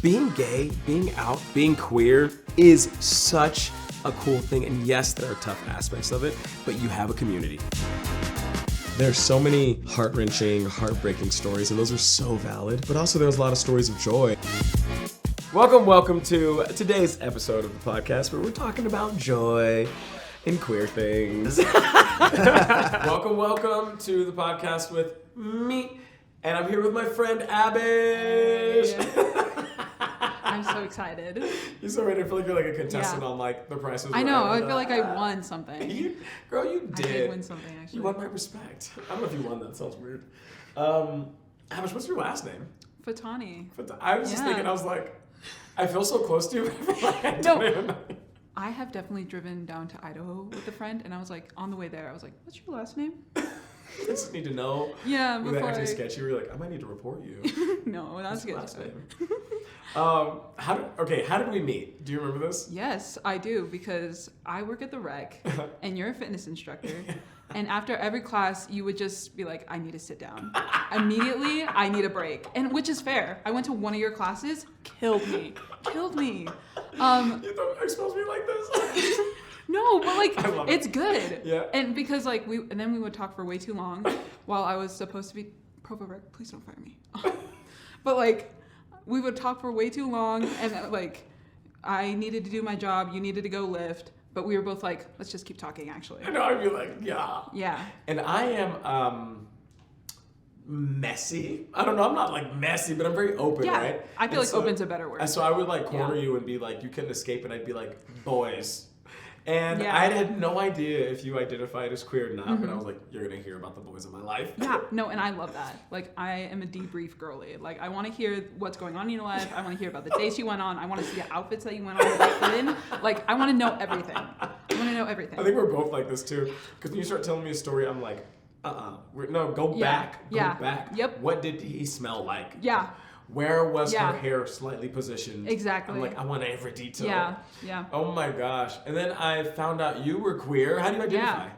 Being gay, being out, being queer is such a cool thing. And yes, there are tough aspects of it, but you have a community. There's so many heart-wrenching, heartbreaking stories, and those are so valid. But also there's a lot of stories of joy. Welcome to today's episode of the podcast where we're talking about joy and queer things. Welcome to the podcast with me. And I'm here with my friend Abish. I'm so excited. You're so ready. I feel like you're like a contestant on like The Price is Right. I know. I feel like I won something. You did. I did win something, actually. You won my respect. I don't know if you won. That sounds weird. Abish, what's your last name? Fatani. I was just thinking. I was like, I feel so close to you. I don't even know. I have definitely driven down to Idaho with a friend, and I was like, on the way there, I was like, what's your last name? I just need to know. Yeah, before that actually sketchy. Where you're like, I might need to report you. No, that's good. Last name. How did we meet? Do you remember this? Yes, I do, because I work at the rec, and you're a fitness instructor. And after every class, you would just be like, I need to sit down. Immediately, I need a break. And which is fair. I went to one of your classes, killed me. You don't expose me like this. No, but like it's good. Yeah. And because like then we would talk for way too long while I was supposed to be Provo Rec, please don't fire me. But like we would talk for way too long, and like I needed to do my job, you needed to go lift, but we were both like, let's just keep talking actually. I know, I'd be like, yeah. Yeah. And I am messy. I don't know, I'm not like messy, but I'm very open, right? I feel like open's a better word. So I would like corner you and be like, you couldn't escape, and I'd be like, boys. And I had no idea if you identified as queer or not, but I was like, you're going to hear about the boys of my life. Yeah, no, and I love that. Like, I am a debrief girly. Like, I want to hear what's going on in your life. I want to hear about the dates you went on. I want to see the outfits that you went on that you put in. Like, I want to know everything. I think we're both like this, too. Because when you start telling me a story, I'm like, go back. Go back. Yep. What did he smell like? Yeah. Where was her hair slightly positioned? Exactly. I'm like, I want every detail. Yeah. Oh my gosh. And then I found out you were queer. How do you identify?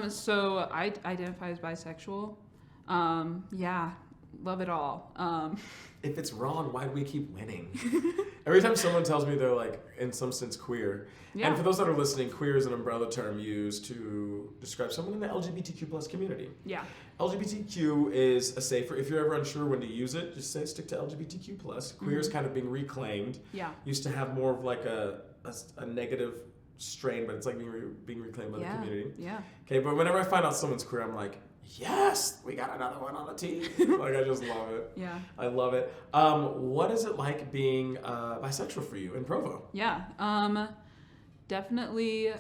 So I identify as bisexual. Love it all. If it's wrong, why do we keep winning? Every time someone tells me they're like, in some sense, queer. Yeah. And for those that are listening, queer is an umbrella term used to describe someone in the LGBTQ plus community. Yeah. LGBTQ is a safer, if you're ever unsure when to use it, just stick to LGBTQ plus. Queer is kind of being reclaimed. Yeah. Used to have more of like a negative strain, but it's like being reclaimed by the community. Yeah. Okay, but whenever I find out someone's queer, I'm like, yes, we got another one on the team. Like, I just love it. Yeah. I love it. What is it like being bisexual for you in Provo? Yeah. Definitely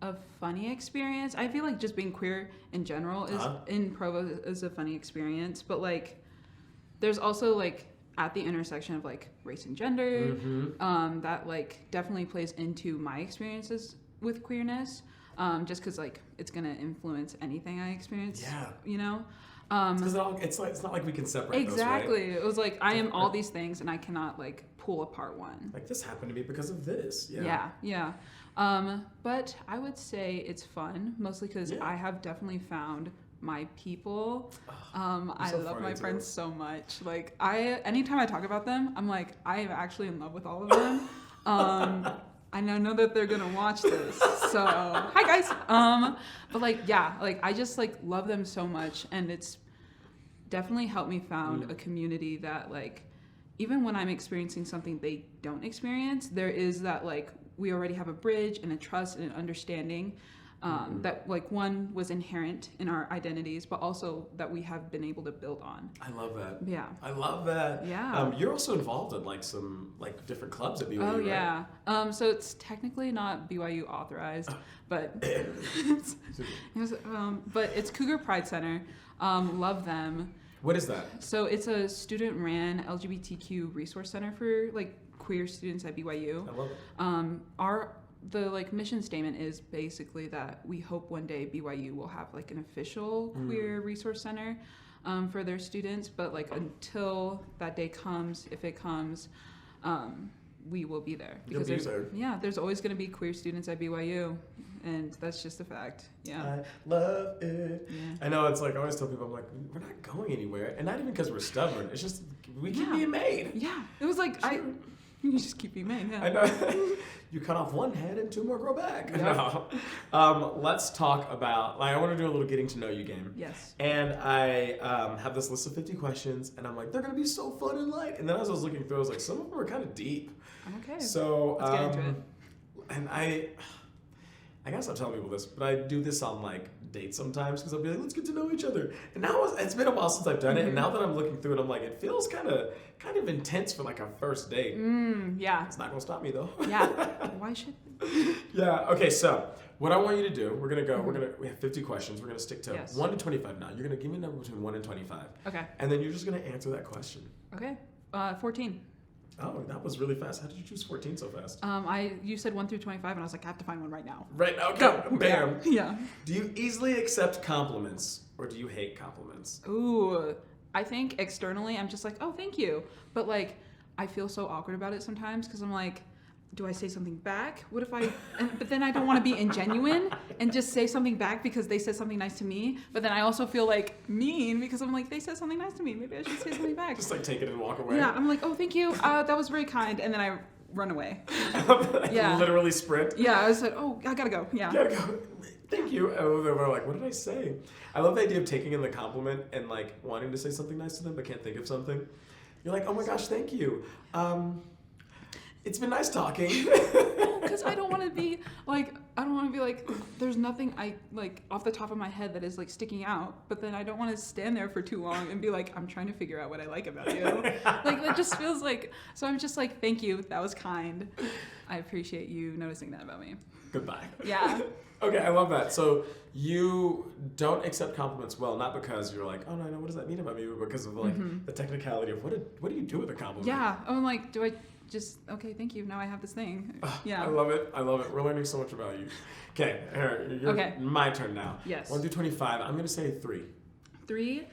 a funny experience. I feel like just being queer in general in Provo is a funny experience, but like there's also like at the intersection of like race and gender, that like definitely plays into my experiences with queerness. Just because like it's gonna influence anything I experience. Yeah. You know. Because it's not like we can separate exactly. Those, right? It was like I am all these things and I cannot like pull apart one. Like this happened to me because of this. Yeah. But I would say it's fun, mostly because I have definitely found my people. I love my friends so much. Like anytime I talk about them, I'm like, I am actually in love with all of them. I know that they're gonna watch this, so hi guys. But like, I just like love them so much, and it's definitely helped me found a community that like, even when I'm experiencing something they don't experience, there is that like we already have a bridge and a trust and an understanding that like one was inherent in our identities, but also that we have been able to build on. I love that. Yeah. I love that. Yeah. You're also involved in like some like different clubs at BYU, Oh, right? yeah. So it's technically not BYU authorized, but but it's Cougar Pride Center. Love them. What is that? So it's a student-ran LGBTQ resource center for like queer students at BYU. I love it. The like mission statement is basically that we hope one day BYU will have like an official queer resource center for their students, but like until that day comes, if it comes, we will be there. You'll be there. Yeah, there's always going to be queer students at BYU, and that's just a fact. Yeah. I love it. Yeah. I know, it's like, I always tell people, I'm like, we're not going anywhere. And not even because we're stubborn. It's just, we keep being made. Yeah. It was like, you just keep being made. Yeah. I know. You cut off one head and 2 more grow back. Yep. No. Let's talk about, I want to do a little getting to know you game. Yes. And I have this list of 50 questions, and I'm like, they're going to be so fun and light. And then as I was looking through, I was like, some of them are kind of deep. Okay. So, let's get into it. And I guess I'll tell people this, but I do this on like dates sometimes because I'll be like, let's get to know each other. And now it's been a while since I've done it, and now that I'm looking through it, I'm like, it feels kind of intense for like a first date. Yeah. It's not gonna stop me though. Yeah. Why should? Yeah. Okay. So what I want you to do, we're gonna go. We have 50 questions. We're gonna stick to 1 to 25 now. You're gonna give me a number between 1 and 25. Okay. And then you're just gonna answer that question. Okay. 14. Oh, that was really fast. How did you choose 14 so fast? You said 1 through 25, and I was like, I have to find one right now. Right now, okay. Go. Bam. Yeah. Do you easily accept compliments, or do you hate compliments? Ooh, I think externally, I'm just like, oh, thank you. But like, I feel so awkward about it sometimes because I'm like, do I say something back? What if but then I don't want to be ingenuine and just say something back because they said something nice to me. But then I also feel like mean because I'm like, they said something nice to me. Maybe I should say something back. Just like take it and walk away. Yeah, I'm like, oh, thank you. That was very kind. And then I run away. Yeah. Literally sprint. Yeah, I said, oh, I gotta go. Yeah. Gotta go. Thank you. And they're like, what did I say? I love the idea of taking in the compliment and like wanting to say something nice to them but can't think of something. You're like, oh my gosh, thank you. It's been nice talking. Because I don't want to be like, there's nothing I like off the top of my head that is like sticking out, but then I don't want to stand there for too long and be like, I'm trying to figure out what I like about you. Like, that just feels like, so I'm just like, thank you. That was kind. I appreciate you noticing that about me. Goodbye. Yeah. Okay, I love that. So you don't accept compliments well, not because you're like, oh no, what does that mean about me, but because of like the technicality of what do you do with a compliment? Yeah. I'm like, do I just, okay, thank you. Now I have this thing. Yeah. I love it. We're learning so much about you. Okay. Okay. My turn now. Yes. 1 through 25. I'm going to say 3. 3.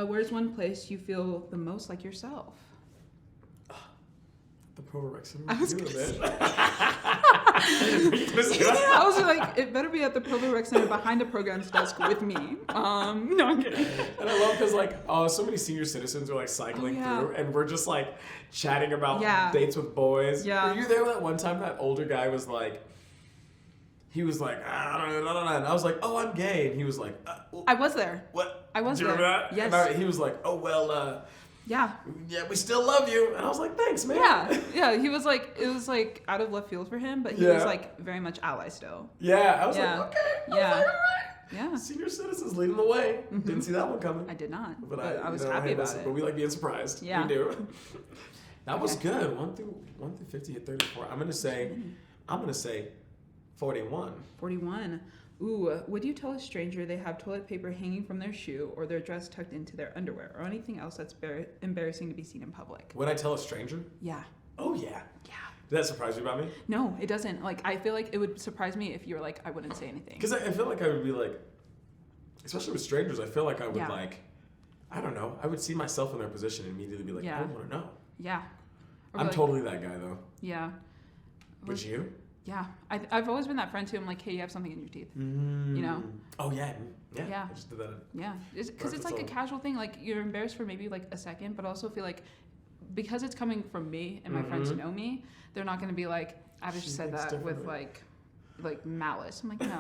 Where's one place you feel the most like yourself? The Provo Rec Center. I was going to say yeah, I was like, it better be at the Provo Rec Center behind the programs desk with me. No, I'm kidding. And I love because like, so many senior citizens are like cycling through, and we're just like chatting about dates with boys. Yeah. Were you there that one time that older guy was like, I don't know, and I was like, oh, I'm gay, and he was like, I was there. What? I was there. Do you remember that? Yes. And he was like, oh well, yeah, we still love you, and I was like, thanks, man. Yeah. He was like, it was like out of left field for him, but he was like very much ally still. Yeah, I was like, okay. I was like, all right. Yeah. Senior citizens leading the way. Didn't see that one coming. I did not. But I was happy about it. But we like being surprised. Yeah. We do. That was good. 1 through 50 hit 34. I'm gonna say 41. 41. Ooh, would you tell a stranger they have toilet paper hanging from their shoe or their dress tucked into their underwear or anything else that's embarrassing to be seen in public? Would I tell a stranger? Yeah. Oh, yeah. Yeah. Did that surprise you about me? No, it doesn't. Like, I feel like it would surprise me if you were like, I wouldn't say anything. Because I feel like I would be like, especially with strangers, I feel like I would like, I don't know, I would see myself in their position and immediately be like, I want to know. Yeah. I'm like, totally that guy, though. Yeah. Would you? Yeah. I've always been that friend, too. I'm like, hey, you have something in your teeth. You know? Oh, yeah. Yeah. I just did that. Yeah. Because it's like a casual thing. Like, you're embarrassed for maybe like a second, but I also feel like because it's coming from me and my friends know me, they're not going to be like, I just said that with like malice. I'm like, no,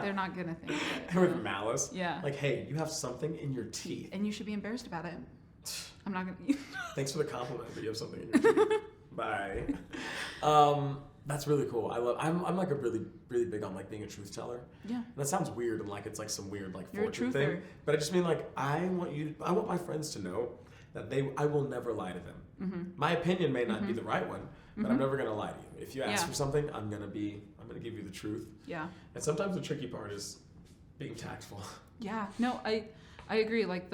they're not going to think that. With malice? Yeah. Like, hey, you have something in your teeth. And you should be embarrassed about it. I'm not going to. Thanks for the compliment, but you have something in your teeth. Bye. That's really cool. I'm like a really, really big on like being a truth teller. Yeah. And that sounds weird and like it's like some weird like fortune thing. But I just mean like I want my friends to know that I will never lie to them. Mm-hmm. My opinion may not be the right one, but I'm never gonna lie to you. If you ask for something, I'm gonna give you the truth. Yeah. And sometimes the tricky part is being tactful. Yeah. No, I agree. Like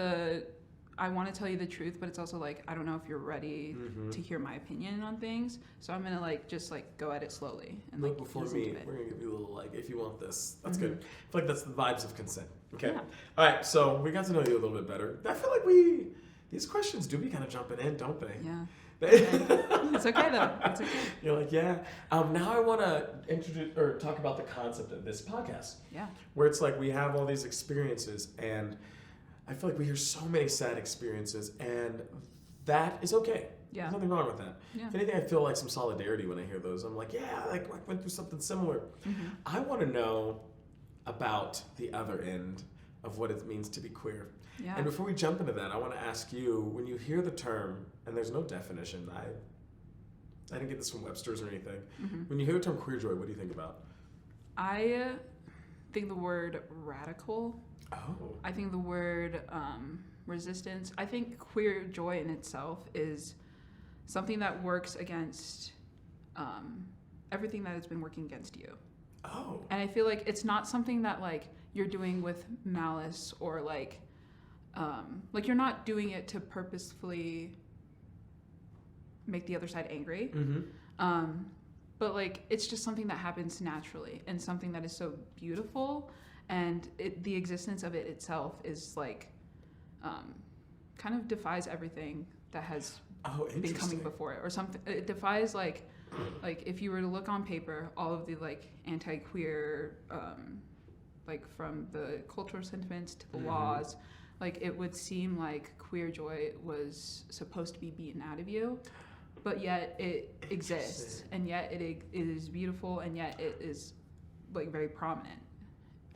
I want to tell you the truth, but it's also like I don't know if you're ready to hear my opinion on things, so I'm gonna like just like go at it slowly and like before me. We're gonna give you a little like if you want this, that's good. I feel like that's the vibes of consent. Okay. Yeah. All right. So we got to know you a little bit better. I feel like these questions do be kind of jumping in, don't they? Yeah. It's okay though. It's okay. You're like, yeah. Now I want to introduce or talk about the concept of this podcast. Yeah. Where it's like we have all these experiences, and I feel like we hear so many sad experiences, and that is okay. Yeah. There's nothing wrong with that. Yeah. If anything, I feel like some solidarity when I hear those. I'm like, yeah, like I went through something similar. Mm-hmm. I want to know about the other end of what it means to be queer. Yeah. And before we jump into that, I want to ask you, when you hear the term, and there's no definition, I didn't get this from Webster's or anything. Mm-hmm. When you hear the term queer joy, what do you think about? I think the word radical. Oh. I think the word resistance. I think queer joy in itself is something that works against everything that has been working against you. Oh. And I feel like it's not something that like you're doing with malice or like you're not doing it to purposefully make the other side angry. Mm-hmm. But like it's just something that happens naturally and something that is so beautiful, and the existence of it itself is like kind of defies everything that has been coming before it, or something. It defies like if you were to look on paper all of the like anti-queer like from the cultural sentiments to the laws, like it would seem like queer joy was supposed to be beaten out of you, but yet it exists, and yet it is beautiful, and yet it is like very prominent.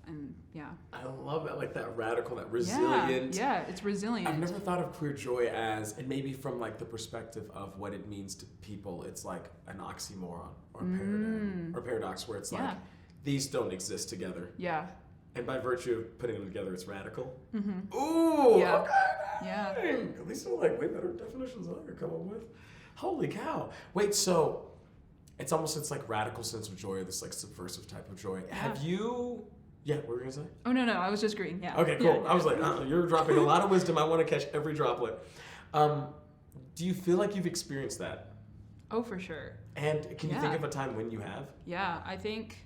And yeah, I love that, like that radical, that resilient. Yeah, it's resilient. I've never thought of queer joy as, and maybe from like the perspective of what it means to people, it's like an oxymoron or a paradigm or paradox, where it's like these don't exist together. Yeah. And by virtue of putting them together, it's radical. Mm-hmm. Ooh, yeah. Okay. Yeah. At least they're like way better definitions than I could come up with. Holy cow. Wait, so it's like radical sense of joy, or this like subversive type of joy. Yeah. Have you... Yeah, what were you going to say? Oh, no, I was just agreeing, yeah. Okay, cool. Yeah. I was like, you're dropping a lot of wisdom. I want to catch every droplet. Do you feel like you've experienced that? Oh, for sure. And can you think of a time when you have? Yeah, I think...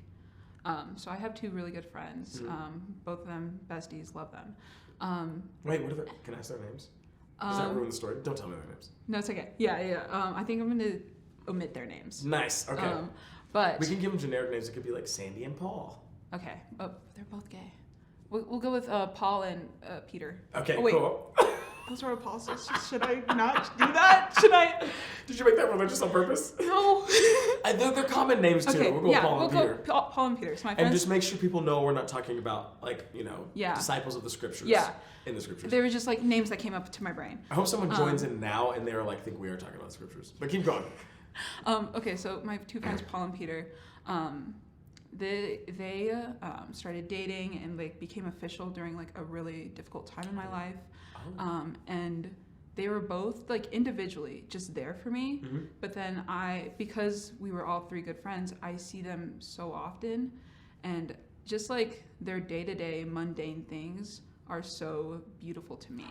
so I have two really good friends. Mm-hmm. Both of them besties, love them. Wait, can I ask their names? Does that ruin the story? Don't tell me their names. No, it's okay. Yeah. I think I'm going to omit their names. Nice, okay. But we can give them generic names. It could be like Sandy and Paul. Okay. Oh, they're both gay. We'll go with Paul and Peter. Okay, oh, wait. Cool. Those are apostles. Should I not do that? Should I? Did you make that religious on purpose? No. They're common names too. Okay, We'll go Paul and Peter. Paul and Peter. So my friends. And just make sure people know we're not talking about disciples of the scriptures. Yeah. In the scriptures. They were just like names that came up to my brain. I hope someone joins in now and they're like, think we are talking about the scriptures. But keep going. Okay, so my two friends, Paul and Peter, they started dating and like became official during like a really difficult time in my life. And they were both like individually just there for me. Mm-hmm. But then because we were all three good friends, I see them so often, and just like their day-to-day mundane things are so beautiful to me.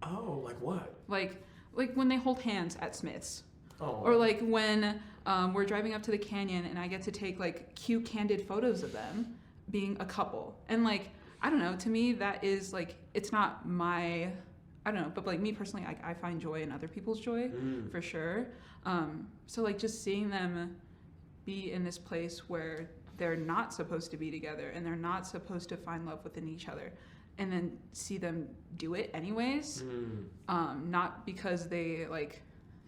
Oh, like what? Like when they hold hands at Smith's. Oh. Or like when we're driving up to the canyon and I get to take like cute candid photos of them being a couple. And like, I don't know, to me that is like, it's not my, I don't know, but like me personally, I find joy in other people's joy for sure. So like just seeing them be in this place where they're not supposed to be together and they're not supposed to find love within each other, and then see them do it anyways, not because they like,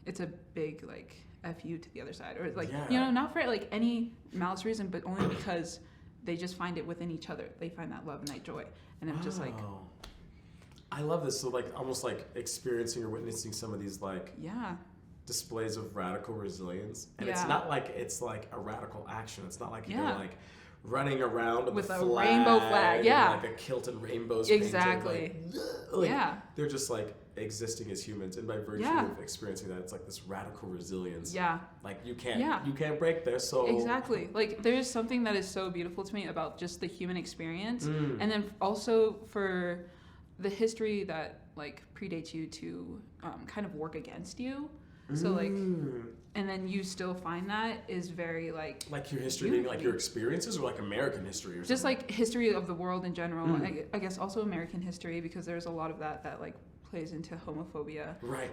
it's a big like F you to the other side, or like not for like any malice reason, but only because they just find it within each other. They find that love and that joy, and I'm just like, I love this. So like almost like experiencing or witnessing some of these like displays of radical resilience, and it's not like it's like a radical action. It's not like you're like running around with a flag, rainbow flag, and like a kilt and rainbows exactly painted, like, they're just like existing as humans, and by virtue of experiencing that, it's like this radical resilience. Like you can't break their soul. Exactly. Like there's something that is so beautiful to me about just the human experience, and then also for the history that like predates you to kind of work against you. So like, and then you still find that is very like your history being like your experiences, or like American history, or something? Just like history of the world in general. I guess also American history, because there's a lot of that like plays into homophobia. Right.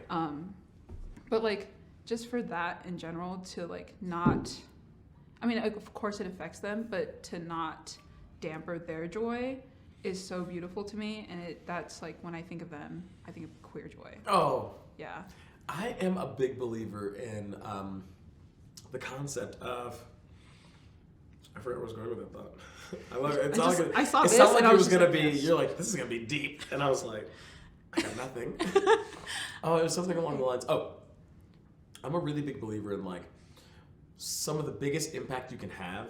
But like just for that in general to like not, I mean, of course it affects them, but to not damper their joy is so beautiful to me. And that's like, when I think of them, I think of queer joy. Oh. Yeah. I am a big believer in the concept of, I forgot where I was going with that thought. I love it. I saw it this sounded like and I it was was going to like, be, yes. you're like, this is going to be deep. And I was like, I got nothing. Oh, it was something along the lines. Oh, I'm a really big believer in like, some of the biggest impact you can have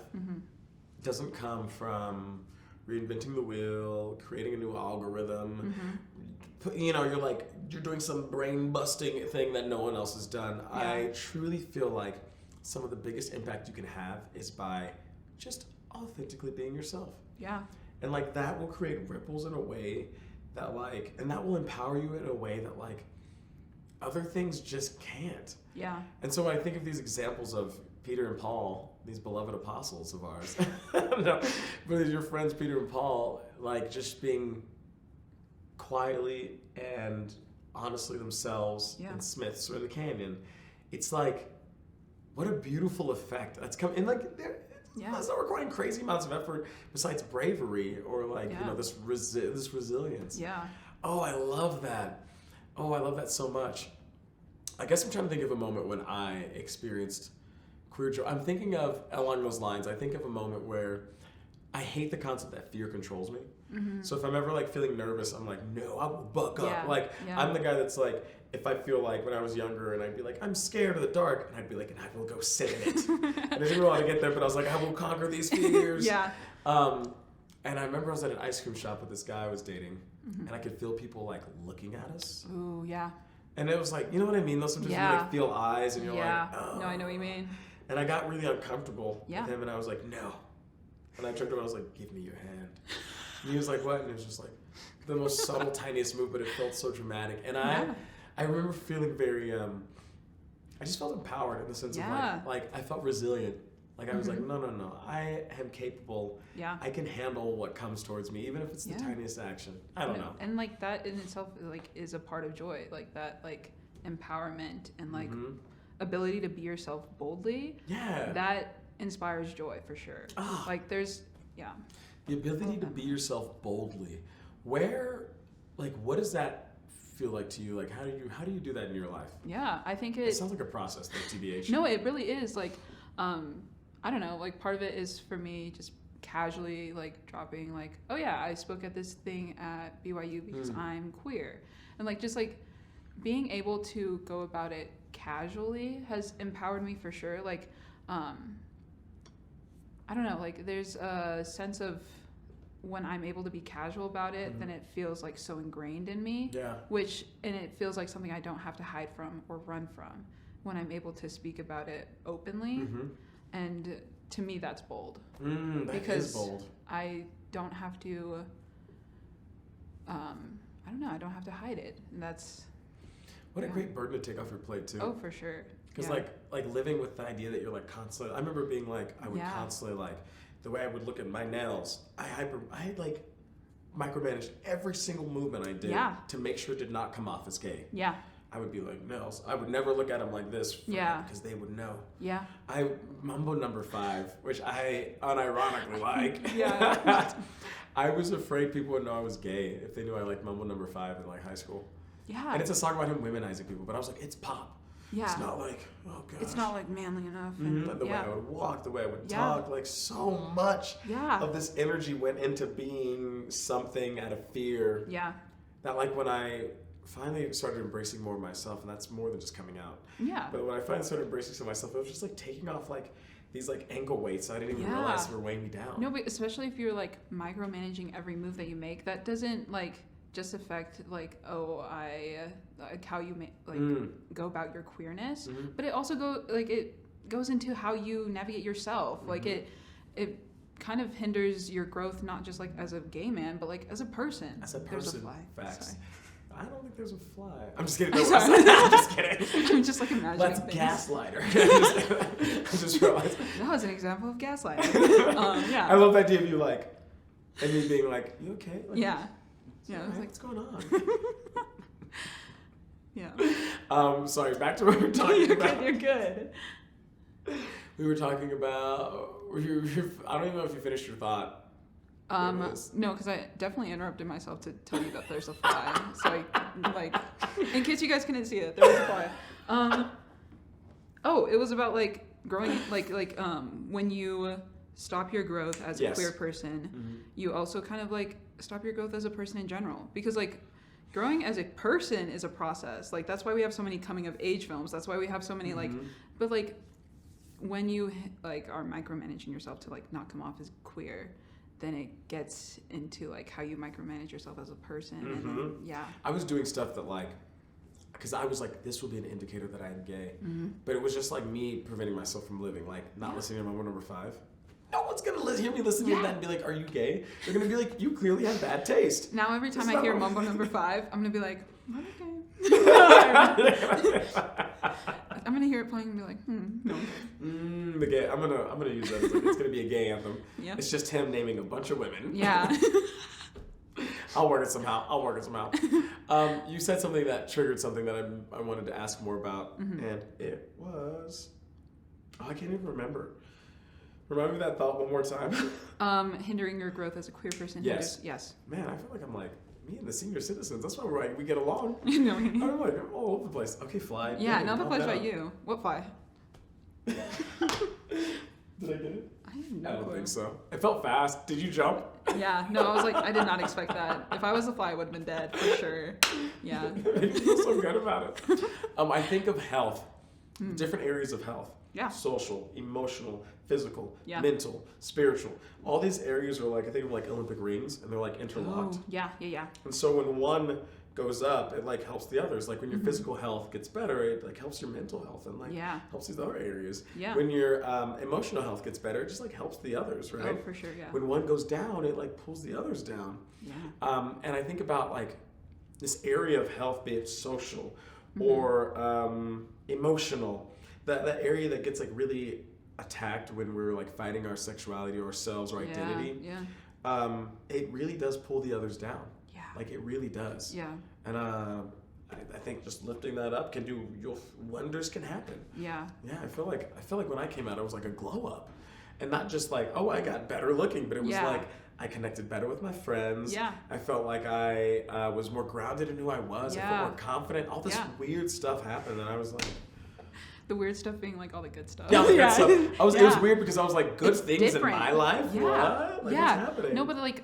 doesn't come from reinventing the wheel, creating a new algorithm. You know, you're doing some brain busting thing that no one else has done. Yeah. I truly feel like some of the biggest impact you can have is by just authentically being yourself. Yeah. And like that will create ripples in a way that like, and that will empower you in a way that like other things just can't. Yeah. And so when I think of these examples of Peter and Paul, these beloved apostles of ours, no, but your friends Peter and Paul, like just being quietly and honestly themselves in Smiths or the Canyon, it's like, what a beautiful effect that's come in. Like, it's not requiring crazy amounts of effort besides bravery or like you know this resilience. Yeah. Oh, I love that. Oh, I love that so much. I guess I'm trying to think of a moment when I experienced queer joy. I'm thinking of, along those lines, I think of a moment where I hate the concept that fear controls me. So if I'm ever like feeling nervous, I'm like, no, I will buck up. Like I'm the guy that's like, if I feel like when I was younger and I'd be like, I'm scared of the dark, and I'd be like, and I will go sit in it. And I didn't know how to get there, but I was like, I will conquer these fears. And I remember I was at an ice cream shop with this guy I was dating, and I could feel people like looking at us. Ooh, yeah. And it was like, you know what I mean? Those sometimes you like feel eyes and you're like, oh. No, I know what you mean. And I got really uncomfortable with him, and I was like, no. And I turned to him, I was like, give me your hand. And he was like, what? And it was just like the most subtle, tiniest move, but it felt so dramatic. And I remember feeling very, I just felt empowered in the sense of like I felt resilient. Like I was like, no, I am capable. Yeah. I can handle what comes towards me, even if it's the tiniest action. I don't know. And like that in itself, like is a part of joy. Like that, like empowerment and like ability to be yourself boldly. Yeah. That inspires joy for sure. Like there's, the ability to be yourself boldly. Where, like, what does that feel like to you? Like, how do you do that in your life? Yeah, I think it sounds like a process, like TBH. No, it really is. Like, I don't know. Like, part of it is for me just casually like dropping like, oh yeah, I spoke at this thing at BYU because I'm queer, and like just like being able to go about it casually has empowered me for sure. Like, I don't know. Like, there's a sense of when I'm able to be casual about it, then it feels like so ingrained in me. Yeah. And it feels like something I don't have to hide from or run from when I'm able to speak about it openly. And to me, that's bold. Because is bold. I don't have to, I don't know, I don't have to hide it. And that's... What a great burden to take off your plate, too. Oh, for sure. Because like living with the idea that you're like constantly, I remember being like, I would constantly like, the way I would look at my nails, I like micromanaged every single movement I did to make sure it did not come off as gay. Yeah. I would be like, nails. I would never look at them like this because they would know. Yeah. Mambo number 5, which I unironically like. Yeah. I was afraid people would know I was gay if they knew I liked Mambo number 5 in like high school. Yeah. And it's a song about him womenizing people, but I was like, it's pop. Yeah. It's not like, oh gosh. It's not like manly enough. And the way I would walk, the way I would talk, like so much of this energy went into being something out of fear. Yeah. That like when I finally started embracing more of myself, and that's more than just coming out. Yeah. But when I finally started embracing some of myself, it was just like taking off like these like ankle weights I didn't even realize were weighing me down. No, but especially if you're like micromanaging every move that you make, that doesn't like just affect like like how you go about your queerness, but it also goes into how you navigate yourself. Like it kind of hinders your growth, not just like as a gay man, but like as a person. As a person, there's a fly. Facts. Sorry. I don't think there's a fly. I'm just kidding. No, I'm just kidding. I'm just like imagining That's things. Gaslighter. I just realized. That was an example of gaslighting. Yeah. I love the idea of you like, and me being like, you okay? Like, yeah. Yeah, I was like, what's going on? Yeah. Sorry, back to what we were talking about. You're good. We were talking about. I don't even know if you finished your thought. No, because I definitely interrupted myself to tell you that there's a fly. So like, in case you guys couldn't see it, there was a fly. It was about like growing, like when you stop your growth as a queer person, you also kind of like stop your growth as a person in general, because like growing as a person is a process. Like that's why we have so many coming of age films. That's why we have so many like, but like when you like are micromanaging yourself to like not come off as queer, then it gets into like how you micromanage yourself as a person. And then, I was doing stuff that like, because I was like, this will be an indicator that I am gay, but it was just like me preventing myself from living, like not listening to Mambo Number 5. No one's gonna hear me listen to that and be like, are you gay? They're gonna be like, you clearly have bad taste. Now every time I hear Mambo Number 5, I'm gonna be like, okay. I'm gonna hear it playing and be like, no. The gay. I'm gonna use that as like, it's gonna be a gay anthem. Yep. It's just him naming a bunch of women. Yeah. I'll work it somehow. You said something that triggered something that I wanted to ask more about, and it was, I can't even remember. Remind me of that thought one more time. Hindering your growth as a queer person. Yes. Yes. Man, I feel like I'm like me and the senior citizens. That's why we get along. No, I'm like, I'm all over the place. Okay, fly. Yeah, now the fly's about you. What fly? Did I get it? I have no I don't clue. think so. It felt fast. Did you jump? Yeah, no, I was like, I did not expect that. If I was the fly, I would have been dead for sure. Yeah. I feel so good about it. I think of health, different areas of health. Yeah. Social, emotional, physical, Yeah. mental, spiritual. All these areas are like, I think of like Olympic rings, and they're like interlocked. Oh, yeah. And so when one goes up, it like helps the others. Like when your physical health gets better, it like helps your mental health and like helps these other areas. Yeah. When your emotional health gets better, it just like helps the others, right? Oh, for sure, yeah. When one goes down, it like pulls the others down. Yeah. And I think about like this area of health, be it social or emotional, that area that gets like really attacked when we're like fighting our sexuality or ourselves or identity. Yeah. It really does pull the others down. Yeah. Like it really does. Yeah. And I think just lifting that up can do wonders can happen. Yeah. Yeah. I feel like when I came out, it was like a glow up, and not just like, oh, I got better looking, but it was like I connected better with my friends. Yeah. I felt like I was more grounded in who I was. Yeah. I felt more confident. All this weird stuff happened, and I was like. The weird stuff being like all the good stuff. Yeah, all the good stuff. It was weird because I was like, good things different. In my life? Yeah. What? Like, what's happening? No, but like,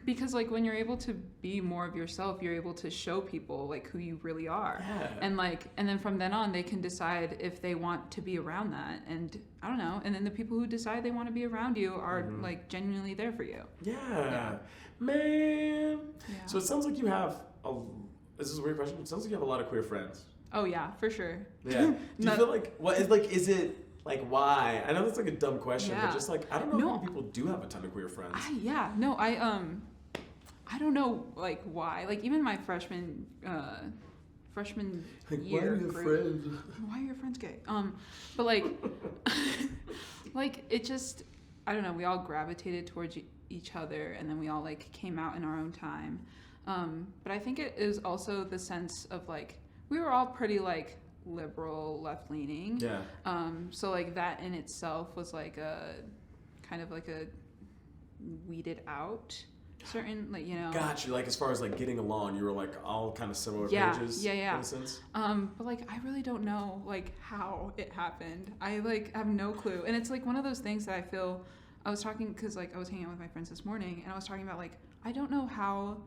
because like when you're able to be more of yourself, you're able to show people like who you really are. Yeah. And then from then on, they can decide if they want to be around that. And I don't know. And then the people who decide they want to be around you are like genuinely there for you. Yeah. Man. Yeah. So it sounds like you have this is a weird question. It sounds like you have a lot of queer friends. Oh yeah, for sure. Yeah. Do you feel like is it like why? I know that's like a dumb question, but just like I don't know if many people do have a ton of queer friends. I don't know like why. Like even my freshman like, year why are your friends? Why are your friends gay? But like like it just I don't know, we all gravitated towards each other, and then we all like came out in our own time. But I think it is also the sense of like we were all pretty like liberal, left leaning. Yeah. So like that in itself was like a kind of like a weeded out certain like Gotcha. Like as far as like getting along, you were like all kind of similar pages. Yeah. In a sense. But like I really don't know like how it happened. I like have no clue, and it's like one of those things that I feel. I was talking because like I was hanging out with my friends this morning, and I was talking about like I don't know how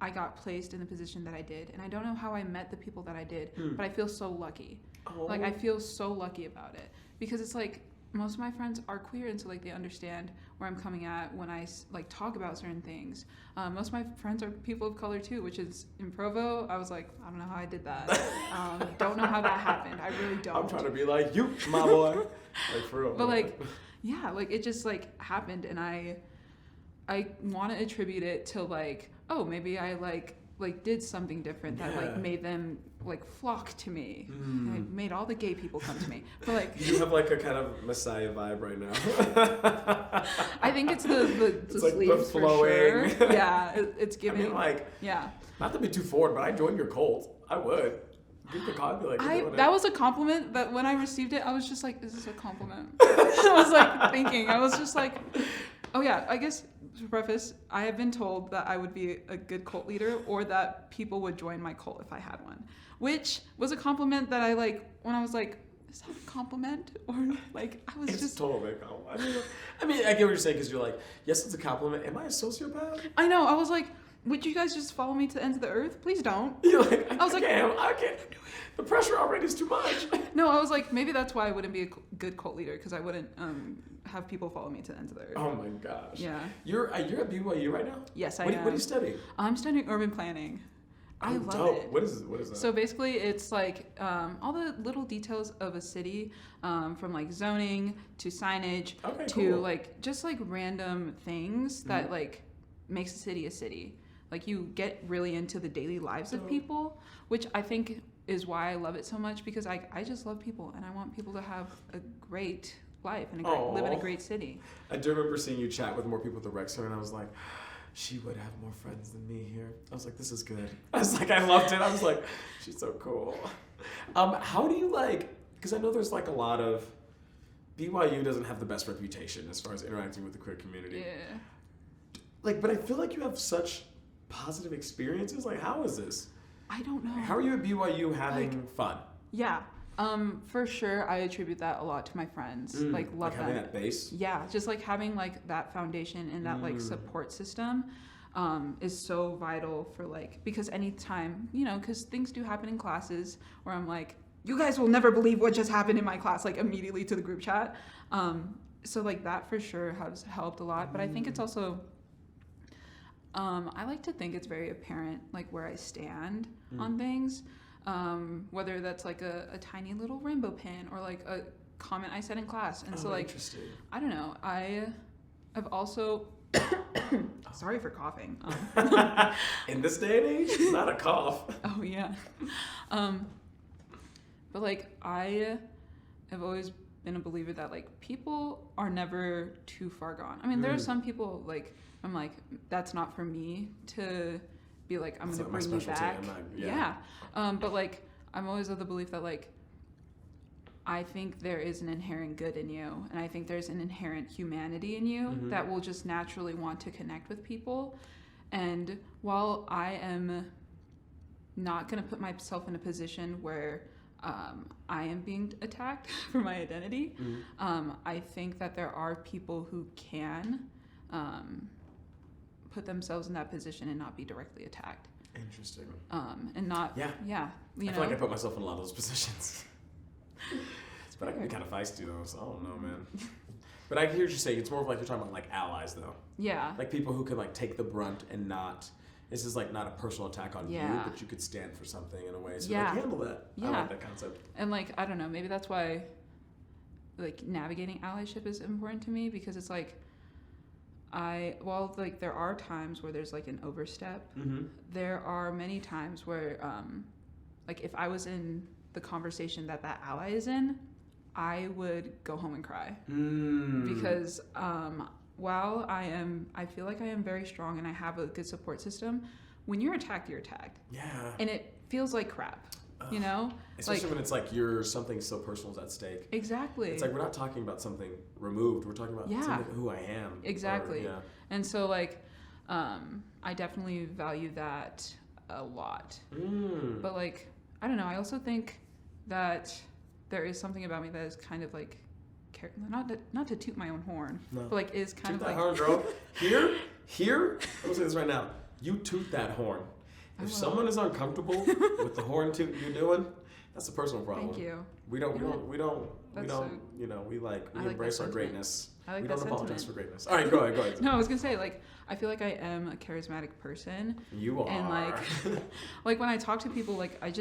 I got placed in the position that I did, and I don't know how I met the people that I did, but I feel so lucky. Oh. Like I feel so lucky about it because it's like most of my friends are queer, and so like they understand where I'm coming at when I like talk about certain things. Most of my friends are people of color too, which is in Provo. I was like, I don't know how I did that. Don't know how that happened. I really don't. I'm trying to be like you, my boy. Like for real. But like, yeah, like it just like happened, and I want to attribute it to like, oh, maybe I like did something different that like made them like flock to me. I made all the gay people come to me. But like you have like a kind of Messiah vibe right now. I think it's the it's like sleeves the flowing. For sure. Yeah, it's giving. I mean, like, yeah. Not to be too forward, but I joined your cult. I would. Get the copy. That was a compliment that when I received it, I was just like, is this a compliment? I was like thinking. I was just like, oh yeah, I guess to preface, I have been told that I would be a good cult leader or that people would join my cult if I had one. Which was a compliment that I like when I was like, is that a compliment? Or like, I was just totally a compliment. I mean, I get what you're saying because you're like, yes, it's a compliment. Am I a sociopath? I know. I was like, would you guys just follow me to the ends of the earth? Please don't. You're like, I was like, I can't. The pressure already is too much. No, I was like, maybe that's why I wouldn't be a good cult leader because I wouldn't have people follow me to the ends of the earth. Oh my gosh. Yeah. You're at BYU right now? Yes, I am. What are you studying? I'm studying urban planning. I love dope. it. What is that? So basically, it's like all the little details of a city, from like zoning to signage to like just like random things that like makes a city a city. Like you get really into the daily lives of people, which I think is why I love it so much because I just love people and I want people to have a great life and live in a great city. I do remember seeing you chat with more people at the rec center and I was like, she would have more friends than me here. I was like, this is good. I was like, I loved it. I was like, she's so cool. How do you because I know there's like a lot of, BYU doesn't have the best reputation as far as interacting with the queer community. Yeah. But I feel like you have such positive experiences. Like, how is this? I don't know. How are you at BYU having fun? Yeah. For sure, I attribute that a lot to my friends. Love like having that base. Yeah, just like having like that foundation and that like support system, is so vital for because anytime because things do happen in classes where I'm like, you guys will never believe what just happened in my class, like immediately to the group chat. So like that for sure has helped a lot. But I think it's also, I like to think it's very apparent like where I stand on things. Whether that's like a tiny little rainbow pin or like a comment I said in class. And so like, interesting. I don't know. I've also, sorry for coughing. In this day and age, it's not a cough. Oh yeah. But like I have always been a believer that like people are never too far gone. I mean, there are some people like, I'm like, that's not for me to be like, I'm going to bring you back. But like, I'm always of the belief that like, I think there is an inherent good in you. And I think there's an inherent humanity in you that will just naturally want to connect with people. And while I am not going to put myself in a position where I am being attacked for my identity, I think that there are people who can put themselves in that position and not be directly attacked. Interesting. And not, I feel like I put myself in a lot of those positions. But I can be kind of feisty though, so I don't know, man. But I hear what you're saying. It's more of like you're talking about like allies though. Yeah. Like people who can like take the brunt and not, this is like not a personal attack on you, but you could stand for something in a way. So like handle that. Yeah. I like that concept. And like, I don't know, maybe that's why like navigating allyship is important to me because it's like, like there are times where there's like an overstep. There are many times where like if I was in the conversation that ally is in, I would go home and cry because while I feel like I am very strong and I have a good support system, when you're attacked, yeah, and it feels like crap. Especially when it's like something so personal is at stake. Exactly. It's like we're not talking about something removed. We're talking about something who I am. Exactly. And so like, I definitely value that a lot. But like, I don't know. I also think that there is something about me that is kind of like, not to toot my own horn, but like is kind toot of that like. Horn, girl. Here. I'm gonna say this right now. You toot that horn. If someone is uncomfortable with the horn toot you're doing, that's a personal problem. Thank you. We embrace our greatness. I like we that don't apologize sentiment. for greatness. All right, go ahead. No, I was gonna say like I feel like I am a charismatic person. You are. And like when I talk to people, like I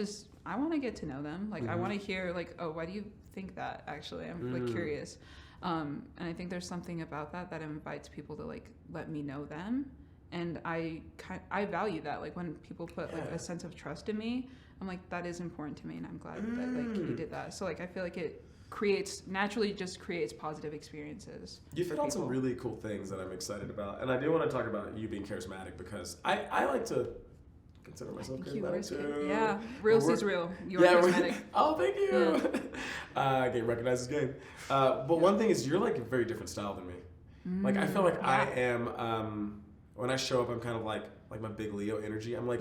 want to get to know them. Like I want to hear like, oh, why do you think that? Actually, I'm like curious. And I think there's something about that invites people to like let me know them. And I value that. Like when people put like a sense of trust in me, I'm like, that is important to me, and I'm glad that like you did that. So like I feel like it naturally creates positive experiences. You've hit on some really cool things that I'm excited about, and I do want to talk about you being charismatic because I like to consider myself I think you are charismatic too. Yeah, real sees real. You're charismatic. Oh, thank you. Yeah. Game recognizes game. But one thing is, you're like a very different style than me. Like, I feel like I am, when I show up, I'm kind of like my big Leo energy. I'm like,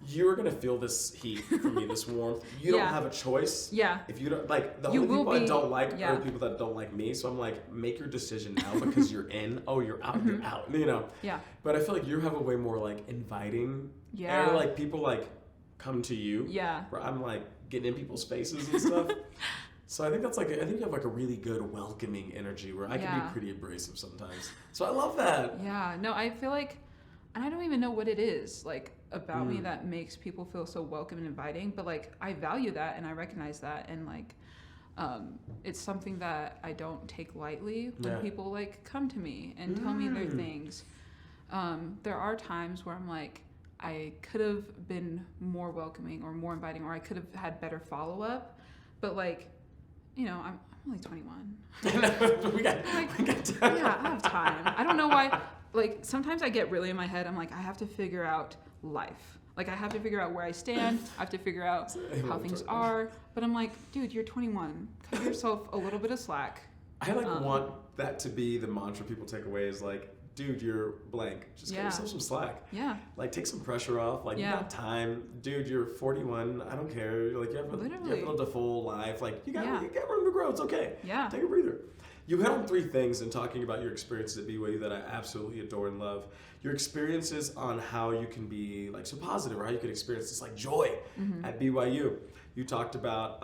you're going to feel this heat from me, this warmth. You don't have a choice. Yeah. If you don't, like, the only people I don't like are the people that don't like me. So I'm like, make your decision now because you're in. Oh, you're out, you're out, you know? Yeah. But I feel like you have a way more, like, inviting air. Like, people, like, come to you. Yeah. Where I'm, like, getting in people's faces and stuff. So I think that's like, I think you have like a really good welcoming energy where I can be pretty abrasive sometimes. So I love that. Yeah, no, I feel like, and I don't even know what it is like about me that makes people feel so welcome and inviting, but like I value that and I recognize that, and like it's something that I don't take lightly when people like come to me and tell me their things. There are times where I'm like, I could have been more welcoming or more inviting, or I could have had better follow-up, but like, you know, I'm only 21. we got time. Yeah, I have time. I don't know why. Like, sometimes I get really in my head. I'm like, I have to figure out life. Like, I have to figure out where I stand. I have to figure out how things are. But I'm like, dude, you're 21. Cut yourself a little bit of slack. I like want that to be the mantra people take away is like, dude, you're blank. Just give yourself some slack. Yeah. Like, take some pressure off. Like, you got time. Dude, you're 41. I don't care. Like, you have lived a full life. Like, you got room to grow. It's okay. Yeah. Take a breather. You hit on 3 things in talking about your experiences at BYU that I absolutely adore and love. Your experiences on how you can be, like, so positive, or how you can experience this, like, joy at BYU. You talked about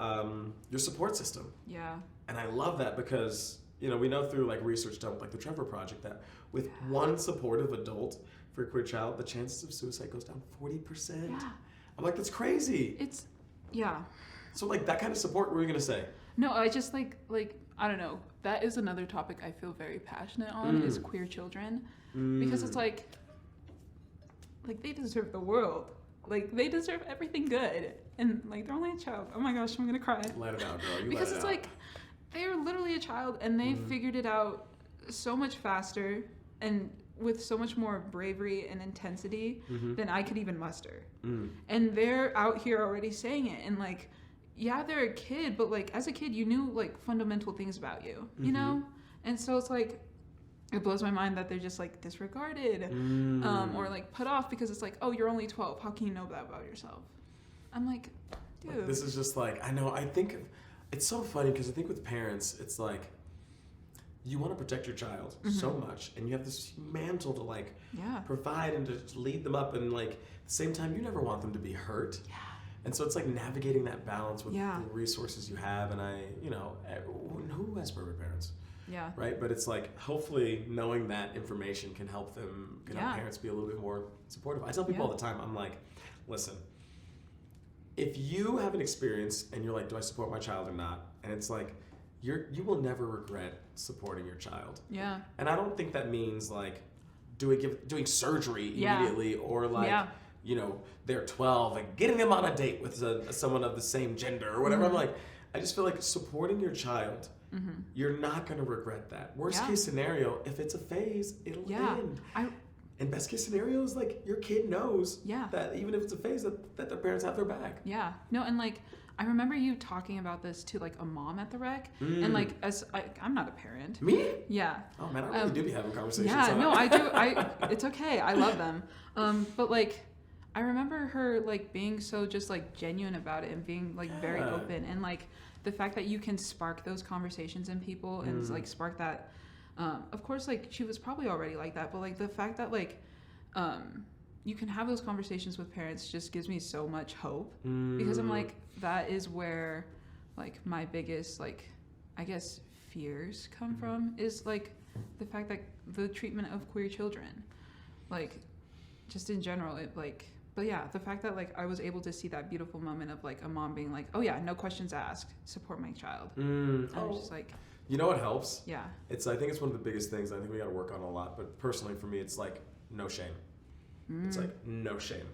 your support system. Yeah. And I love that because, you know, we know through, like, research done with, like, the Trevor Project that with one supportive adult for a queer child, the chances of suicide goes down 40%. Yeah. I'm like, that's crazy. So, like, that kind of support, what were you going to say? No, I just, like, I don't know. That is another topic I feel very passionate on is queer children. Because it's like, they deserve the world. Like, they deserve everything good. And, like, they're only a child. Oh, my gosh, I'm going to cry. Let it out, girl. Because it's like, they're literally a child, and they figured it out so much faster and with so much more bravery and intensity than I could even muster. And they're out here already saying it. And, like, yeah, they're a kid, but, like, as a kid, you knew, like, fundamental things about you, you know? And so it's, like, it blows my mind that they're just, like, disregarded or, like, put off because it's like, oh, you're only 12. How can you know that about yourself? I'm like, dude. Like, this is just, like, I know, I think it's so funny because I think with parents, it's, like, you want to protect your child so much, and you have this mantle to, like, provide and to lead them up, and, like, at the same time, you never want them to be hurt. Yeah. And so it's like navigating that balance with the resources you have. And you know, who has perfect parents? Yeah. Right? But it's like, hopefully knowing that information can help them, can help parents be a little bit more supportive. I tell people all the time, I'm like, listen, if you have an experience and you're like, do I support my child or not? And it's like, you will never regret supporting your child. Yeah. And I don't think that means like doing surgery immediately or like, you know, they're 12 and getting them on a date with someone of the same gender or whatever. I'm like, I just feel like supporting your child, you're not going to regret that. Worst case scenario, if it's a phase, it'll end. And best case scenario is like your kid knows that even if it's a phase that their parents have their back. Yeah. No, and like, I remember you talking about this to like a mom at the rec, and like I'm not a parent. Me? Yeah. Oh man, I really do be having conversations. Yeah, no, I do. It's okay. I love them. But like, I remember her like being so just like genuine about it and being like very open, and like the fact that you can spark those conversations in people and like spark that. Of course, like she was probably already like that, but like the fact that like you can have those conversations with parents just gives me so much hope, because I'm like, that is where like my biggest like I guess fears come from, is like the fact that the treatment of queer children, like just in general, it like, but yeah, the fact that like I was able to see that beautiful moment of like a mom being like, oh yeah, no questions asked, support my child. I was just like, you know what helps? Yeah. I think it's one of the biggest things I think we got to work on a lot, but personally for me, it's like no shame. It's like no shame.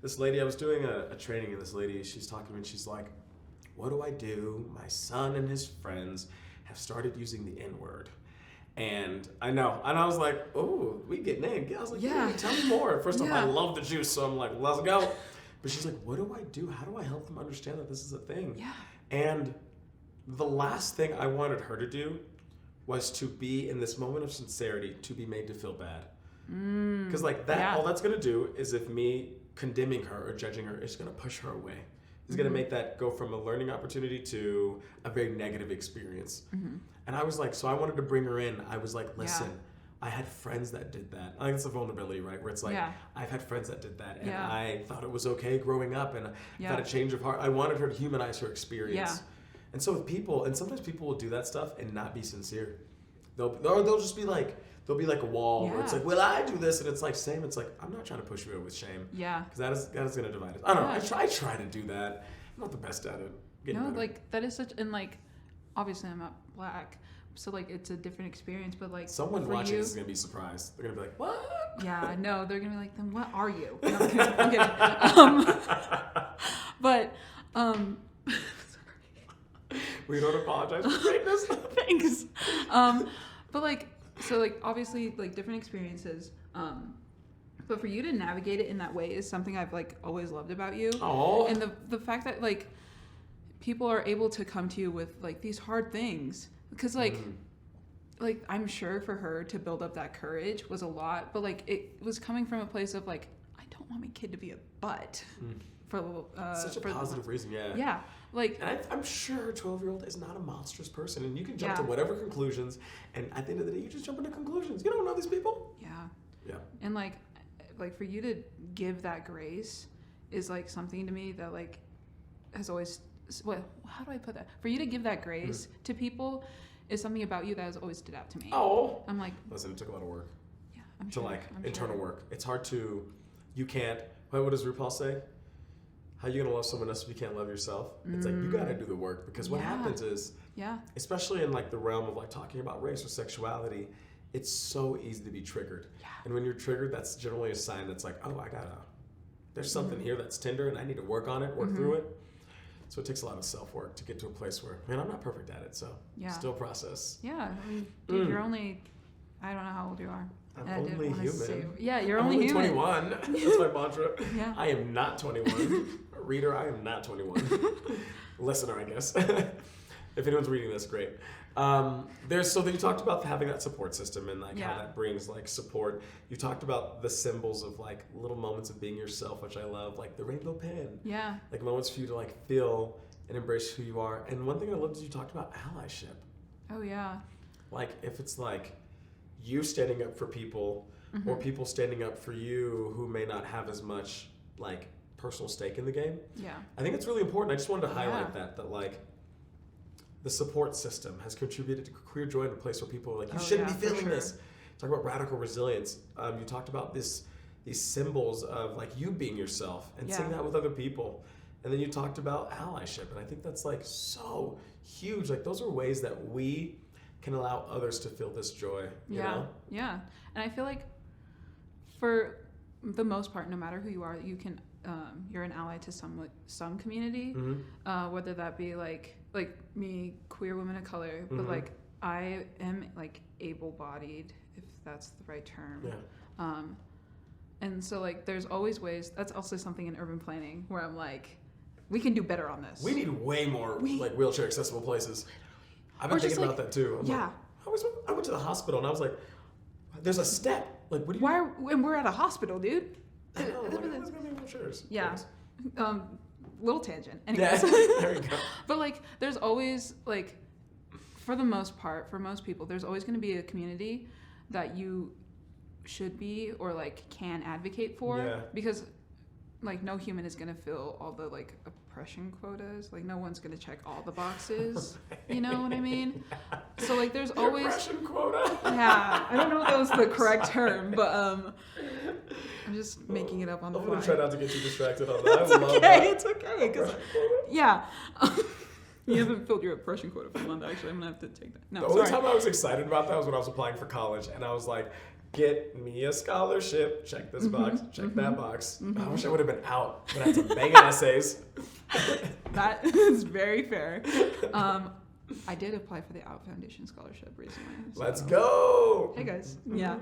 This lady, I was doing a training, and this lady, she's talking to me and she's like, what do I do? My son and his friends have started using the N-word. And I know. And I was like, oh, we getting in. I was like, yeah, tell me more. First off, I love the juice, so I'm like, let's go. But she's like, what do I do? How do I help them understand that this is a thing? Yeah. And the last thing I wanted her to do was to be in this moment of sincerity, to be made to feel bad. Because like that, all that's going to do is if me condemning her or judging her is going to push her away. It's going to make that go from a learning opportunity to a very negative experience. And I was like, so I wanted to bring her in. I was like, listen, I had friends that did that. I think it's a vulnerability, right? Where it's like, I've had friends that did that. And I thought it was okay growing up. And I had a change of heart. I wanted her to humanize her experience. Yeah. And so with people, and sometimes people will do that stuff and not be sincere. They'll just be like, there'll be like a wall where it's like, well, I do this. And it's like, same. It's like, I'm not trying to push you away with shame. Yeah. Because that is going to divide us. I don't know. I try to do that. I'm not the best at it. No, like, that is such, and like, obviously I'm not black. So like, it's a different experience, but like, someone watching this is going to be surprised. They're going to be like, what? Yeah, no, they're going to be like, then what are you? No, I'm kidding. But, we don't apologize for greatness. Thanks. But like, so like, obviously like different experiences. But for you to navigate it in that way is something I've like always loved about you. Oh. And the fact that like people are able to come to you with like these hard things, because like I'm sure for her to build up that courage was a lot, but like it was coming from a place of like, I don't want my kid to be a butt. For such a positive reason, yeah. Yeah, like, and I'm sure her 12-year-old is not a monstrous person, and you can jump to whatever conclusions. And at the end of the day, you just jump into conclusions. You don't know these people. Yeah. And like for you to give that grace is like something to me that like has always. Well, how do I put that? For you to give that grace to people is something about you that has always stood out to me. Oh, I'm like, listen, it took a lot of work. Yeah, I'm sure. Internal work. It's hard to. You can't. What does RuPaul say? How are you gonna love someone else if you can't love yourself? It's like you gotta do the work, because what happens is, especially in like the realm of like talking about race or sexuality, it's so easy to be triggered. Yeah. And when you're triggered, that's generally a sign that's like, oh, there's something here that's tender, and I need to work on it, work through it. So it takes a lot of self-work to get to a place where, man, I'm not perfect at it, so still process. Yeah, I mean, dude, you're only, I don't know how old you are. I'm only human. You're only human. 21. That's my mantra. Yeah. I am not 21. Reader, I am not 21. Listener, I guess. If anyone's reading this, great. So you talked about having that support system and like how that brings like support. You talked about the symbols of like little moments of being yourself, which I love, like the rainbow pen. Yeah. Like moments for you to like feel and embrace who you are. And one thing I loved is you talked about allyship. Oh yeah. Like if it's like you standing up for people or people standing up for you who may not have as much like personal stake in the game. Yeah. I think it's really important. I just wanted to highlight that like the support system has contributed to queer joy in a place where people are like, you shouldn't be feeling this. Talk about radical resilience. You talked about these symbols of like you being yourself and seeing that with other people. And then you talked about allyship. And I think that's like so huge. Like those are ways that we can allow others to feel this joy. You know? Yeah. And I feel like for the most part, no matter who you are, you can, you're an ally to some community, whether that be like me, queer women of color, but like I am like able-bodied, if that's the right term. Yeah. And so like there's always ways. That's also something in urban planning where I'm like, we can do better on this. We need way more like wheelchair accessible places. I've been thinking about that too. I went to the hospital and I was like, there's a step. Like, what do you? And we're at a hospital, dude. I know. There's gonna be wheelchairs. Yeah. Little tangent. Anyways. There you go. But like, there's always like, for the most part, for most people, there's always going to be a community that you should be or like can advocate for, because like no human is going to fill all the like oppression quotas. Like no one's going to check all the boxes. You know what I mean? So like there's always oppression quota. Yeah, I don't know if that was the correct term, but I'm just making it up on the fly. I'm going to try not to get too distracted on that. It's okay. Yeah. You haven't filled your oppression quota for a month, actually. I'm going to have to take that. No, the only time I was excited about that was when I was applying for college, and I was like, get me a scholarship. Check this box. Check that box. I wish I would have been out, but I had some banging essays. That is very fair. I did apply for the Out Foundation scholarship recently. So. Let's go. Hey guys. Yeah.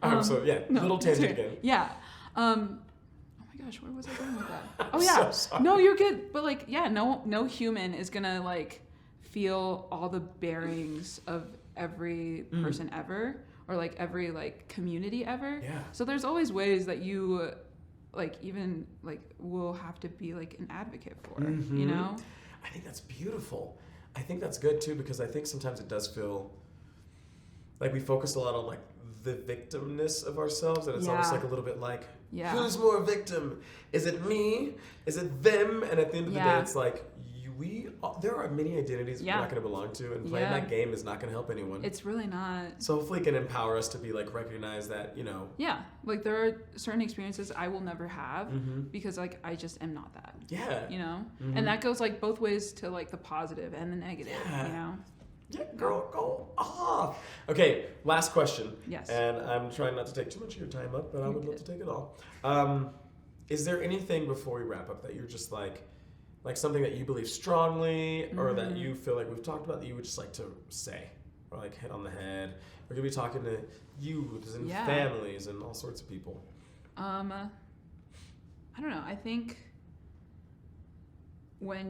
Little tangent again. Yeah. Oh my gosh, where was I going with that? Oh yeah. So no, you're good. But like, yeah, no human is gonna like feel all the bearings of every person ever, or like every like community ever. Yeah. So there's always ways that you like even like will have to be like an advocate for, you know? I think that's beautiful. I think that's good too, because I think sometimes it does feel like we focus a lot on like the victimness of ourselves, and it's almost like a little bit like, who's more victim? Is it me? Is it them? And at the end of the day, it's like there are many identities we're not going to belong to, and playing that game is not going to help anyone. It's really not. So hopefully it can empower us to be like, recognize that, you know. Yeah, like there are certain experiences I will never have because like I just am not that. Yeah. You know? And that goes like both ways to like the positive and the negative, you know? Yeah, girl, go off. Okay, last question. Yes. And I'm trying not to take too much of your time up, but I would love to take it all. Is there anything before we wrap up that you're just like something that you believe strongly, or that you feel like we've talked about that you would just like to say, or like hit on the head? We're gonna be talking to youths and families and all sorts of people. I don't know. I think when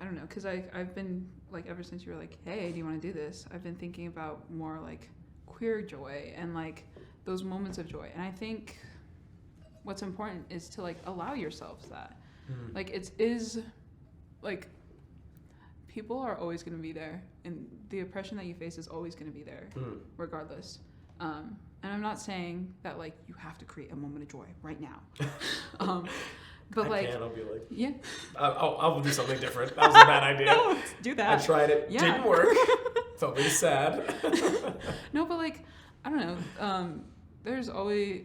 I don't know, because I've been like, ever since you were like, hey, do you want to do this? I've been thinking about more like queer joy and like those moments of joy. And I think what's important is to like allow yourselves that. Like it is like people are always going to be there, and the oppression that you face is always going to be there regardless. And I'm not saying that like you have to create a moment of joy right now. But I'll be like, yeah, I'll do something different. That was a bad idea. No, do that. I tried it, didn't work. Felt really sad. No, but like, I don't know. There's always,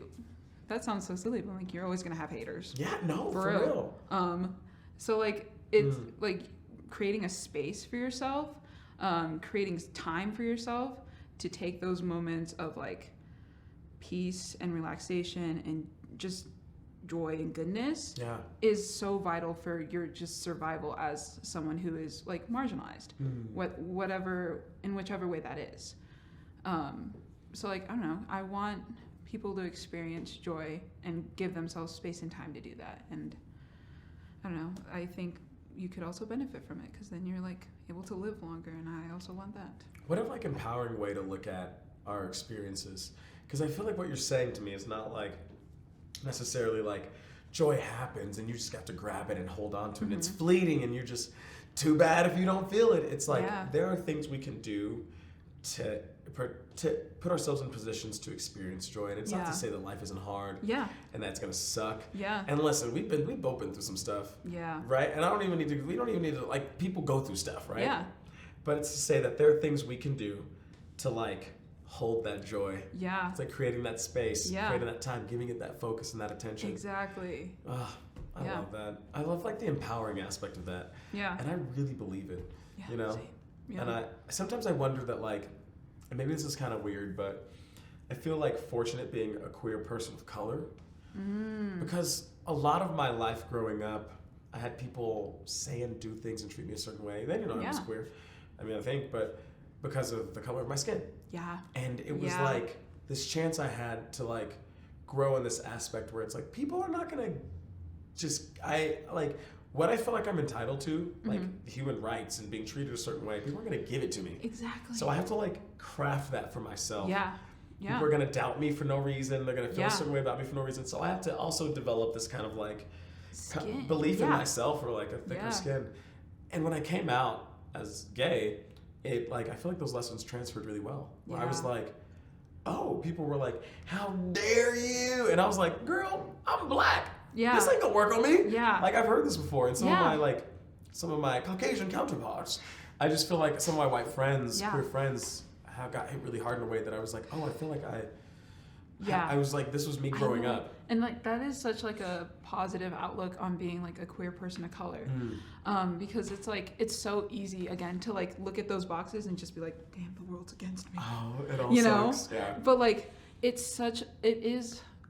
that sounds so silly, but like you're always gonna have haters. Yeah, no, for real. So like it's like creating a space for yourself, creating time for yourself to take those moments of like peace and relaxation and just joy and goodness is so vital for your just survival as someone who is like marginalized, whatever, in whichever way that is. So like, I don't know, I want people to experience joy and give themselves space and time to do that. And I don't know, I think you could also benefit from it, because then you're like able to live longer, and I also want that. What a like empowering way to look at our experiences, because I feel like what you're saying to me is not like necessarily like joy happens and you just have to grab it and hold on to it and it's fleeting and you're just too bad if you don't feel it. It's like there are things we can do to put ourselves in positions to experience joy, and it's not to say that life isn't hard and that's gonna suck. And listen, we've both been through some stuff, right? And we don't even need to like, people go through stuff, right? But it's to say that there are things we can do to like hold that joy. It's like creating that space, creating that time, giving it that focus and that attention. Exactly. I love that. I love like the empowering aspect of that. And I really believe it. You know? And sometimes I wonder that like, and maybe this is kind of weird, but I feel like fortunate being a queer person of color, because a lot of my life growing up, I had people say and do things and treat me a certain way. They didn't know I was queer. I mean, I think, but because of the color of my skin. And it was like this chance I had to like grow in this aspect where it's like, people are not gonna what I feel like I'm entitled to, like human rights and being treated a certain way, people are gonna give it to me. Exactly. So I have to like craft that for myself. People are gonna doubt me for no reason. They're gonna feel a certain way about me for no reason. So I have to also develop this kind of like belief in myself, or like a thicker skin. And when I came out as gay, it like, I feel like those lessons transferred really well. Where I was like, oh, people were like, how dare you? And I was like, girl, I'm black. This ain't gonna work on me. Like, I've heard this before. And some of my Caucasian counterparts, I just feel like some of my white friends, queer friends, have got hit really hard in a way that I was like, oh, I feel like I was like, this was me growing up. And like, that is such like a positive outlook on being like a queer person of color. Because it's like, it's so easy again to like look at those boxes and just be like, damn, the world's against me. Oh, it all sucks. But like,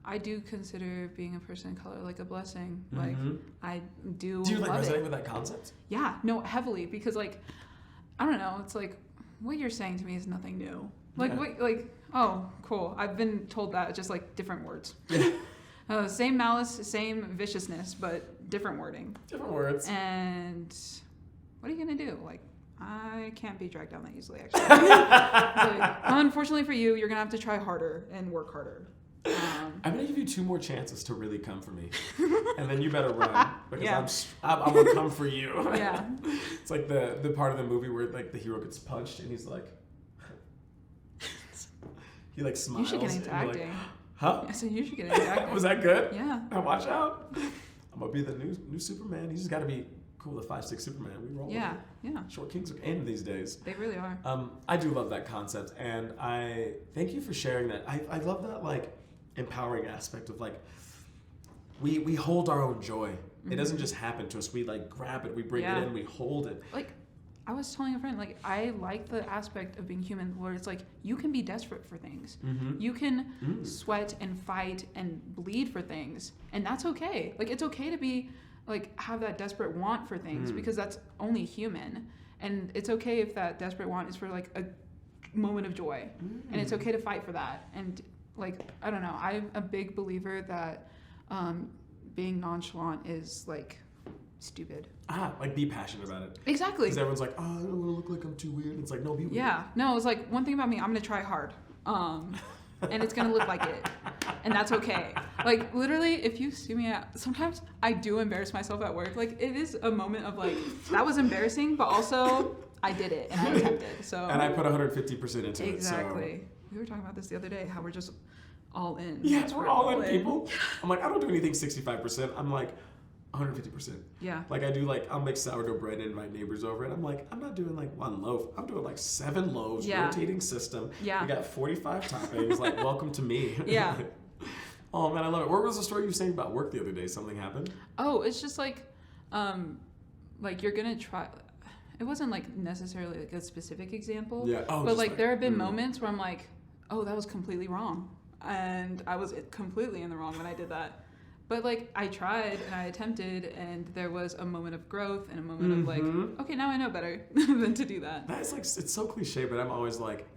I do consider being a person of color like a blessing. Like, I do. Do you like love resonate it. with that concept? Yeah, no, heavily, because like, I don't know, it's like, what you're saying to me is nothing new. Like, oh, cool. I've been told that, just like different words. Same malice, same viciousness, but different wording. Different words. And what are you gonna do? Like, I can't be dragged down that easily, actually. Like, unfortunately for you, you're gonna have to try harder and work harder. I'm gonna give you 2 more chances to really come for me, and then you better run because I'm gonna come for you. Yeah. It's like the part of the movie where like the hero gets punched and he's like, he like smiles. You should get into acting. Like, huh? I said you should get into acting. Was that good? Yeah. Now watch out. I'm gonna be the new Superman. He's just got to be cool. The 5'6" Superman. We roll. Yeah. With it. Yeah. Short kings are in these days. They really are. I do love that concept, and I thank you for sharing that. I love that like empowering aspect of like we hold our own joy. Mm-hmm. It doesn't just happen to us. We like grab it, we bring it in, we hold it. Like I was telling a friend, like I like the aspect of being human where it's like you can be desperate for things. Mm-hmm. You can sweat and fight and bleed for things, and that's okay. Like it's okay to be like have that desperate want for things because that's only human. And it's okay if that desperate want is for like a moment of joy. And it's okay to fight for that. And like, I don't know, I'm a big believer that being nonchalant is like stupid. Like be passionate about it. Exactly. Because everyone's like, oh, I don't want to look like I'm too weird. It's like, no, be weird. Yeah. No, it's like one thing about me, I'm going to try hard. And it's going to look like it. And that's okay. Like literally, if you see me sometimes I do embarrass myself at work. Like it is a moment of like, that was embarrassing, but also I did it and I attempted. So. And I put 150% into it. Exactly. So. We were talking about this the other day, how we're just all in. Yeah, we're all in, people. I'm like, I don't do anything 65%. I'm like 150%. Yeah. Like I do like, I'll make sourdough bread and invite neighbors over. And I'm like, I'm not doing like 1 loaf. I'm doing like 7 loaves, rotating system. Yeah. We got 45 toppings. Like, welcome to me. Yeah. Oh man, I love it. What was the story you were saying about work the other day? Something happened? Oh, it's just like you're going to try... It wasn't like necessarily like a specific example. Yeah. Oh, but like there have been moments where I'm like, oh, that was completely wrong. And I was completely in the wrong when I did that. But like I tried and I attempted and there was a moment of growth and a moment of like, okay, now I know better than to do that. That's like, it's so cliche, but I'm always like,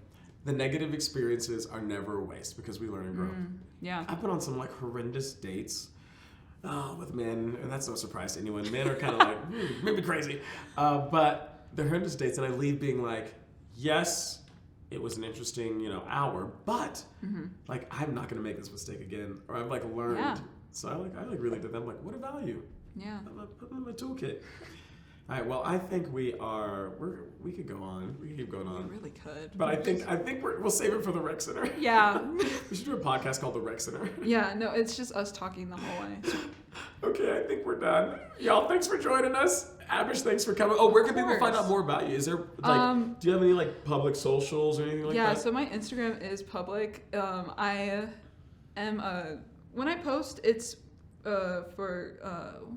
the negative experiences are never a waste because we learn and grow. Yeah. I've been on some like horrendous dates with men, and that's no surprise to anyone. Men are kind of like, maybe crazy. But they're horrendous dates and I leave being like, yes, it was an interesting, hour, but like I'm not gonna make this mistake again, or I've like learned. Yeah. So I really did that. I'm like, what a value. Yeah. I'm gonna put it in my toolkit. All right. Well, I think we could go on. We could keep going on. We really could. But I think we'll save it for the Rec Center. Yeah. We should do a podcast called the Rec Center. Yeah. No, it's just us talking the whole way. Okay, I think we're done. Y'all, thanks for joining us. Abish, thanks for coming. Oh, where can people find out more about you? Is there like, do you have any like public socials or anything like that? Yeah, so my Instagram is public. I am when I post, it's for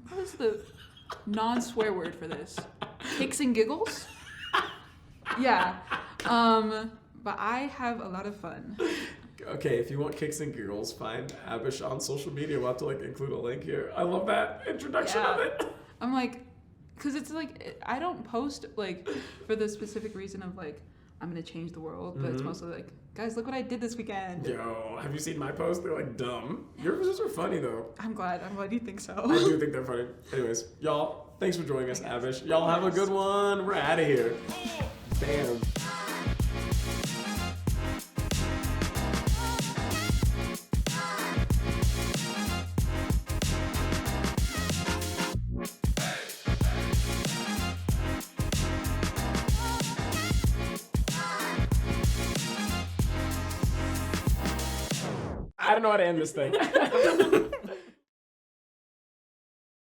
what is the non-swear word for this? Kicks and giggles. Yeah, but I have a lot of fun. Okay, if you want kicks and giggles, find Abish on social media. We'll have to like include a link here. I love that introduction of it. I'm like, because it's like, I don't post like for the specific reason of like, I'm going to change the world, but it's mostly like, guys, look what I did this weekend. Yo, have you seen my posts? They're like dumb. Your posts are funny though. I'm glad you think so. I do think they're funny. Anyways, y'all, thanks for joining us, Abish. Y'all have a good one. We're out of here. Bam. I don't know how to end this thing.